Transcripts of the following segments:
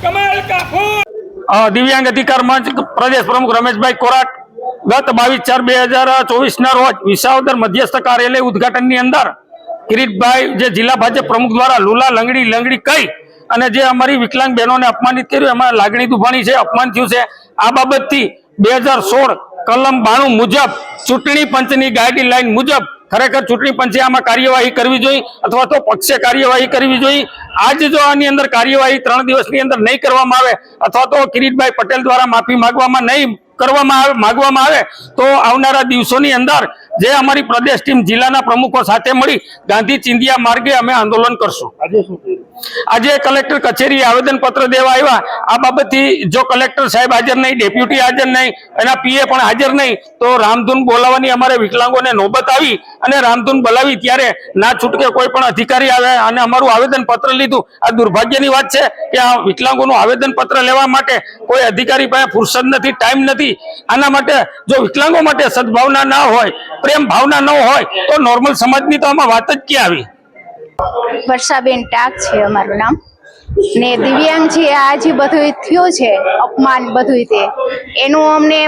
कमल का फूल। दिव्यांग अधिकार मंच प्रदेश प्रमुख रमेशभाई कोराट गत 22/4/2024 ना रोज विसावદર मध्यस्थ कार्यालय उद्घाटन ની અંદર કિરીટભાઈ જે જિલ્લા ભાજપ પ્રમુખ દ્વારા લુલા લંગડી લંગડી કહી અને જે અમારી વિકલાંગ બહેનોને અપમાનિત કર્યું એમાં લાગણી દુભાણી છે, અપમાન થયું છે। આ બાબતથી 2016 કલમ 92 મુજબ ચૂંટણી પંચની ગાઈડલાઈન મુજબ ખરેખર ચૂંટણી પંચે આમાં કાર્યવાહી કરવી જોઈએ અથવા તો પક્ષે કાર્યવાહી કરવી જોઈએ। આજ જો આની અંદર કાર્યવાહી 3 દિવસની અંદર નહીં કરવામાં આવે અથવા તો કિરીટભાઈ પટેલ દ્વારા માફી માંગવામાં નહીં માગવામાં આવે તો આવનારા દિવસોની અંદર જે અમારી પ્રદેશ ટીમ જિલ્લાના પ્રમુખો સાથે મળી ગાંધી ચિંધિયા માર્ગે અમે આંદોલન કરશું। આજે કલેક્ટર કચેરી આવેદન પત્ર દેવા આવ્યા। આ બાબતથી જો કલેક્ટર સાહેબ હાજર નહીં, ડેપ્યુટી હાજર નહીં, એના પીએ પણ હાજર નહીં તો રામધૂન બોલાવવાની અમારે વિકલાંગોને નોબત આવી અને રામધૂન બોલાવી ત્યારે ના છૂટકે કોઈ પણ અધિકારી આવે અને અમારું આવેદન પત્ર લીધું। આ દુર્ભાગ્યની વાત છે કે આ વિકલાંગોનું આવેદન પત્ર લેવા માટે કોઈ અધિકારી પાસે ફુરસદ નથી, ટાઈમ નથી। આના માટે જો વિકલાંગો માટે સદભાવના ના હોય, પ્રેમ ભાવના ન હોય તો નોર્મલ સમાજની તો આમાં વાત જ ક્યાં આવી। વર્ષાબેન ટાક છે અમારું નામ ને દિવ્યાંગ છે। આ જે બધું થયું છે અપમાન બધું તે એનું અમને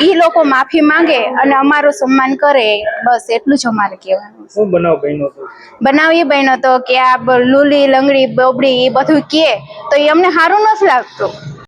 ઈ લોકો માફી માંગે અને અમારું સન્માન કરે, બસ એટલું જ અમારે કહેવાનું। શું બનાવ એ બન્યો તો કે આ લુલી લંગડી બોબડી એ બધું કે તો એ અમને સારું નથી લાગતું।